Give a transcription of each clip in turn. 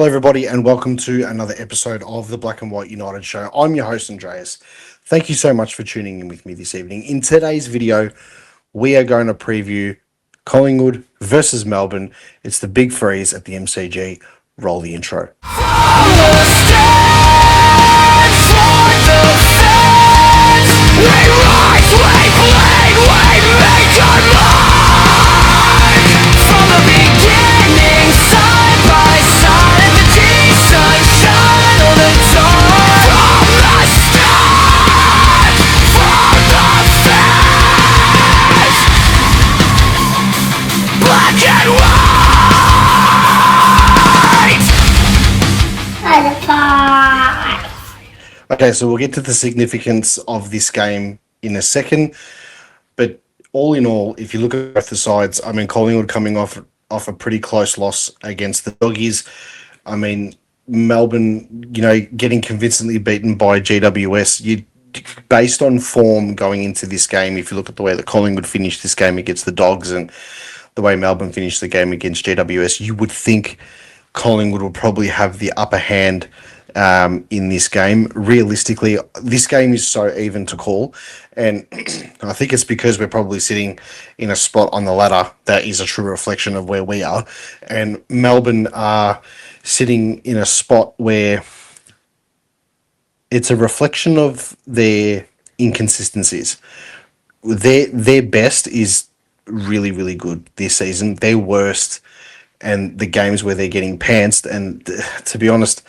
Hello, everybody, and welcome to another episode of the Black and White United Show. I'm your host, Andreas. Thank you so much for tuning in with me this evening. In today's video, we are going to preview Collingwood versus Melbourne. It's the big freeze at the MCG. Roll the intro. Okay, so we'll get to the significance of this game in a second. But all in all, if you look at both the sides, I mean, Collingwood coming off a pretty close loss against the Doggies. I mean, Melbourne, getting convincingly beaten by GWS. Based on form going into this game, if you look at the way that Collingwood finished this game against the Dogs and the way Melbourne finished the game against GWS, you would think Collingwood will probably have the upper hand in this game. Realistically, this game is so even to call, and I think it's because we're probably sitting in a spot on the ladder that is a true reflection of where we are, and Melbourne are sitting in a spot where it's a reflection of their inconsistencies. Their best is really, really good this season. Their worst and the games where they're getting pantsed, and to be honest,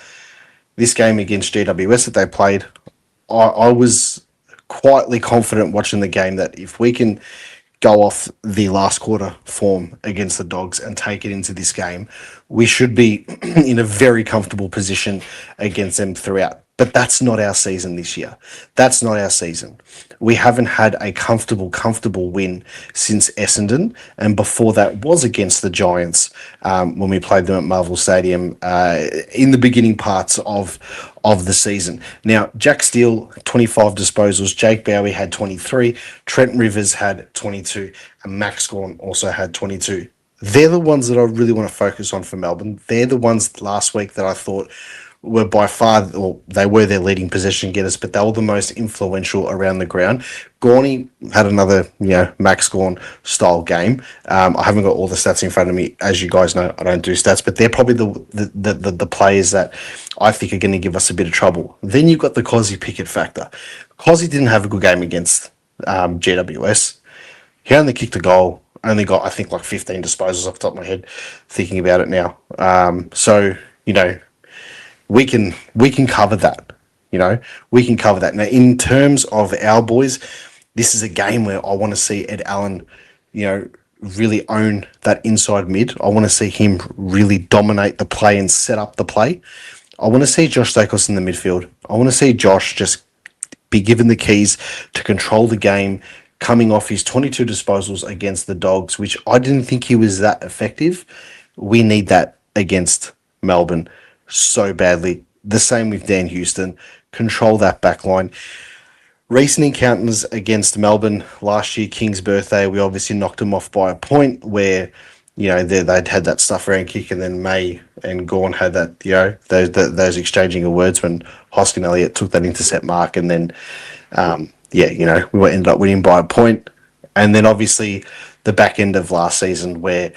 this game against GWS that they played, I was quietly confident watching the game that if we can go off the last quarter form against the Dogs and take it into this game, we should be in a very comfortable position against them throughout. But that's not our season this year. That's not our season. We haven't had a comfortable win since Essendon, and before that was against the Giants when we played them at Marvel Stadium in the beginning parts of the season. Now, Jack Steele, 25 disposals. Jake Bowie had 23. Trent Rivers had 22. And Max Gawn also had 22. They're the ones that I really want to focus on for Melbourne. They're the ones last week that I thought were by far, or they were their leading possession getters, but they were the most influential around the ground. Gawny had another, Max Gawn style game. I haven't got all the stats in front of me. As you guys know, I don't do stats, but they're probably the players that I think are going to give us a bit of trouble. Then you've got the Cozzy Pickett factor. Cozzy didn't have a good game against GWS. He only kicked a goal, only got, I think, like 15 disposals off the top of my head, thinking about it now. We can cover that, we can cover that. Now, in terms of our boys, this is a game where I want to see Ed Allen, really own that inside mid. I want to see him really dominate the play and set up the play. I want to see Josh Stokos in the midfield. I want to see Josh just be given the keys to control the game, coming off his 22 disposals against the Dogs, which I didn't think he was that effective. We need that against Melbourne so badly. The same with Dan Houston. Control that back line. Recent encounters against Melbourne last year, King's birthday, we obviously knocked them off by a point where, they'd had that stuff around kick, and then May and Gawn had that, those exchanging of words when Hoskin Elliott took that intercept mark, and then, we ended up winning by a point. And then obviously the back end of last season where,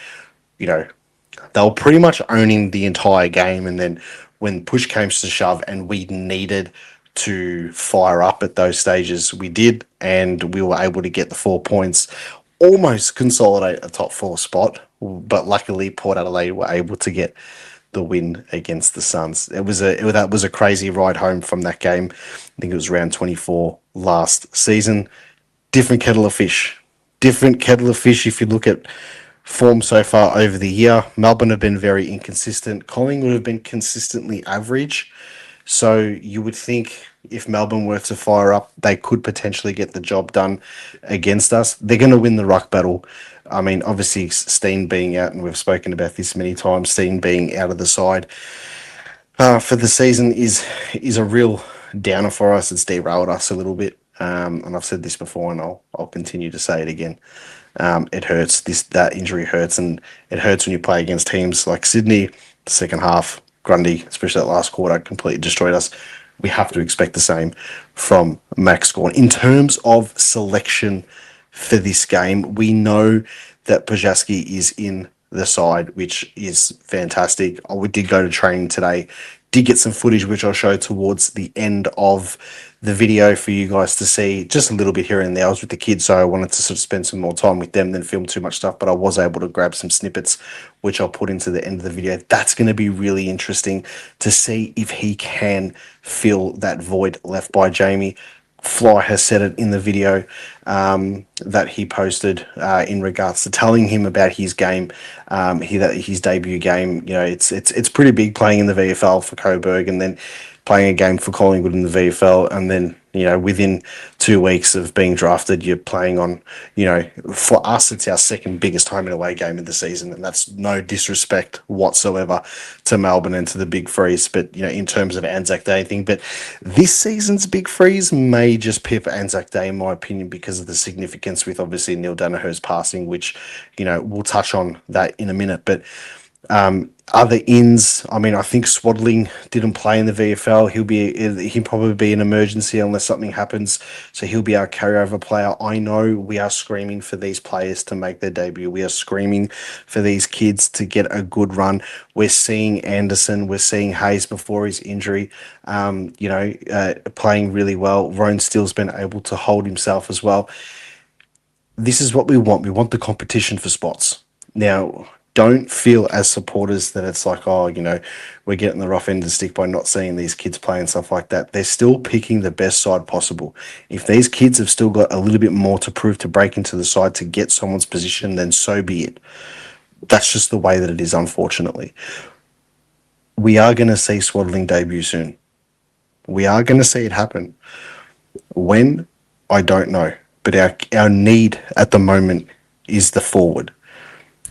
they were pretty much owning the entire game, and then when push came to shove and we needed to fire up at those stages, we did, and we were able to get the 4 points, almost consolidate a top 4 spot, but luckily Port Adelaide were able to get the win against the Suns. That was a crazy ride home from that game. I think it was round 24 last season. Different kettle of fish. If you look at form so far over the year. Melbourne have been very inconsistent. Collingwood have been consistently average. So you would think if Melbourne were to fire up, they could potentially get the job done against us. They're going to win the ruck battle. I mean, obviously, Steen being out, and we've spoken about this many times, Steen being out of the side for the season is a real downer for us. It's derailed us a little bit. And I've said this before, and I'll continue to say it again. It hurts. That injury hurts, and it hurts when you play against teams like Sydney. The second half, Grundy, especially that last quarter, completely destroyed us. We have to expect the same from Max Gawn. In terms of selection for this game, we know that Pojaski is in the side, which is fantastic. We did go to training today, did get some footage, which I'll show towards the end of the video for you guys to see, just a little bit here and there. I was with the kids, so I wanted to sort of spend some more time with them than film too much stuff, but I was able to grab some snippets, which I'll put into the end of the video. That's going to be really interesting to see if he can fill that void left by Jamie. Fly has said it in the video that he posted in regards to telling him about his game, his debut game. You know, it's pretty big playing in the VFL for Coburg and then playing a game for Collingwood in the VFL, and then, you know, within 2 weeks of being drafted, you're playing on, you know, for us, it's our second biggest home and away game of the season, and that's no disrespect whatsoever to Melbourne and to the Big Freeze, but, you know, in terms of Anzac Day thing, but this season's Big Freeze may just pip Anzac Day, in my opinion, because of the significance with obviously Neil Danaher's passing, which, you know, we'll touch on that in a minute, but other ins, I mean, I think Swaddling didn't play in the VFL. He'll probably be an emergency unless something happens. So he'll be our carryover player. I know we are screaming for these players to make their debut. We are screaming for these kids to get a good run. We're seeing Anderson, we're seeing Hayes before his injury, playing really well. Roan Steele's been able to hold himself as well. This is what we want. We want the competition for spots. Now, don't feel as supporters that it's like, oh, you know, we're getting the rough end of the stick by not seeing these kids play and stuff like that. They're still picking the best side possible. If these kids have still got a little bit more to prove to break into the side to get someone's position, then so be it. That's just the way that it is, unfortunately. We are going to see Swaddling debut soon. We are going to see it happen. When? I don't know. But our need at the moment is the forward.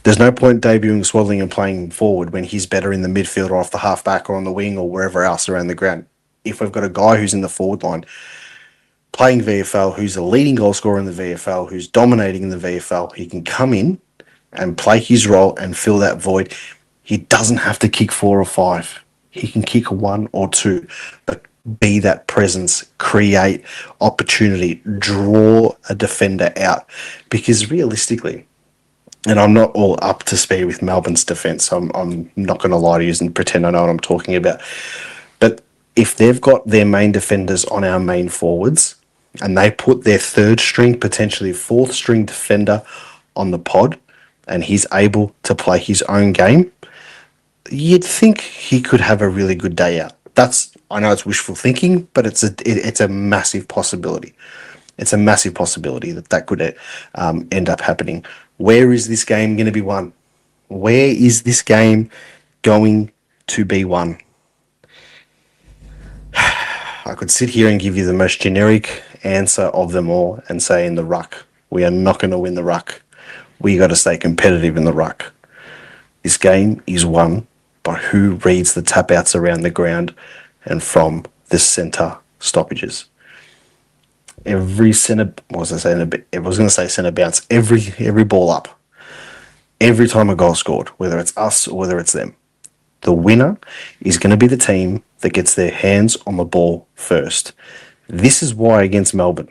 There's no point debuting Swaddling and playing forward when he's better in the midfield or off the halfback or on the wing or wherever else around the ground. If we've got a guy who's in the forward line playing VFL, who's a leading goal scorer in the VFL, who's dominating in the VFL, he can come in and play his role and fill that void. He doesn't have to kick 4 or 5. He can kick 1 or 2, but be that presence, create opportunity, draw a defender out. Because realistically, and I'm not all up to speed with Melbourne's defence, so I'm not going to lie to you and pretend I know what I'm talking about. But if they've got their main defenders on our main forwards and they put their third string, potentially fourth string defender on the pod, and he's able to play his own game, you'd think he could have a really good day out. I know it's wishful thinking, but it's a massive possibility. It's a massive possibility that could end up happening. Where is this game going to be won? Where is this game going to be won? I could sit here and give you the most generic answer of them all and say in the ruck. We are not going to win the ruck. We got to stay competitive in the ruck. This game is won by who reads the tap outs around the ground and from the centre stoppages. Every centre, what was I saying? I was going to say centre bounce. Every ball up. Every time a goal scored, whether it's us or whether it's them, the winner is going to be the team that gets their hands on the ball first. This is why against Melbourne,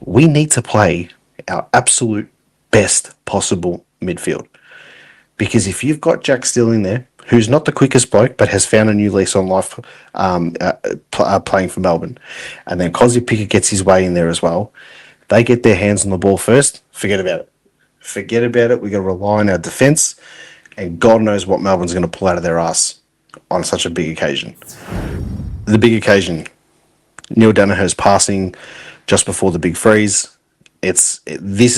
we need to play our absolute best possible midfield. Because if you've got Jack Steele in there, who's not the quickest bloke, but has found a new lease on life playing for Melbourne, and then Cosy Pickett gets his way in there as well, they get their hands on the ball first, forget about it. Forget about it. We're going to rely on our defence, and God knows what Melbourne's going to pull out of their ass on such a big occasion. The big occasion, Neil Danaher's passing just before the Big Freeze. This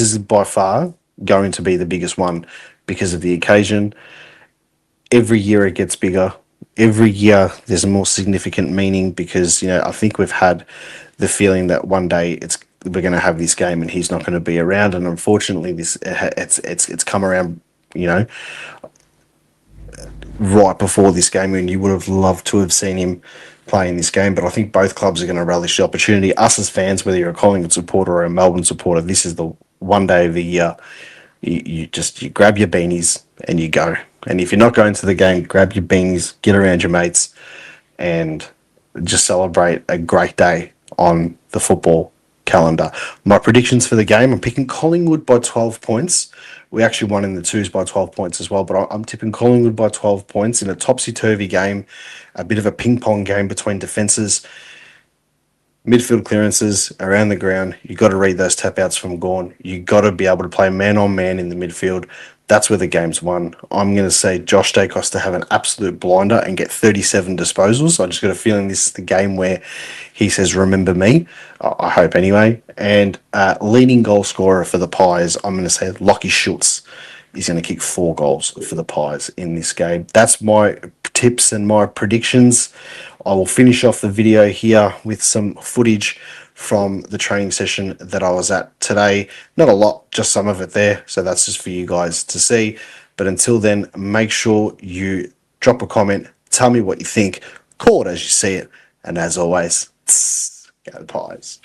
is by far going to be the biggest one because of the occasion. Every year it gets bigger. Every year there's a more significant meaning because, you know, I think we've had the feeling that one day we're going to have this game and he's not going to be around, and unfortunately it's come around, you know, right before this game, and you would have loved to have seen him playing this game. But I think both clubs are going to relish the opportunity. Us as fans, whether you're a Collingwood supporter or a Melbourne supporter, this is the one day of the year you grab your beanies and you go. And if you're not going to the game, grab your beanies, get around your mates, and just celebrate a great day on the football calendar. My predictions for the game, I'm picking Collingwood by 12 points. We actually won in the twos by 12 points as well, but I'm tipping Collingwood by 12 points in a topsy-turvy game, a bit of a ping-pong game between defences. Midfield clearances around the ground. You got to read those tap outs from Gawn. You got to be able to play man on man in the midfield. That's where the game's won. I'm going to say Josh Dacos to have an absolute blinder and get 37 disposals. I just got a feeling this is the game where he says, "Remember me." I hope anyway. And leading goal scorer for the Pies, I'm going to say Lockie Schultz is going to kick 4 goals for the Pies in this game. That's my tips and my predictions. I will finish off the video here with some footage from the training session that I was at today. Not a lot, just some of it there. So that's just for you guys to see. But until then, make sure you drop a comment, tell me what you think, call it as you see it. And as always, go the Pies.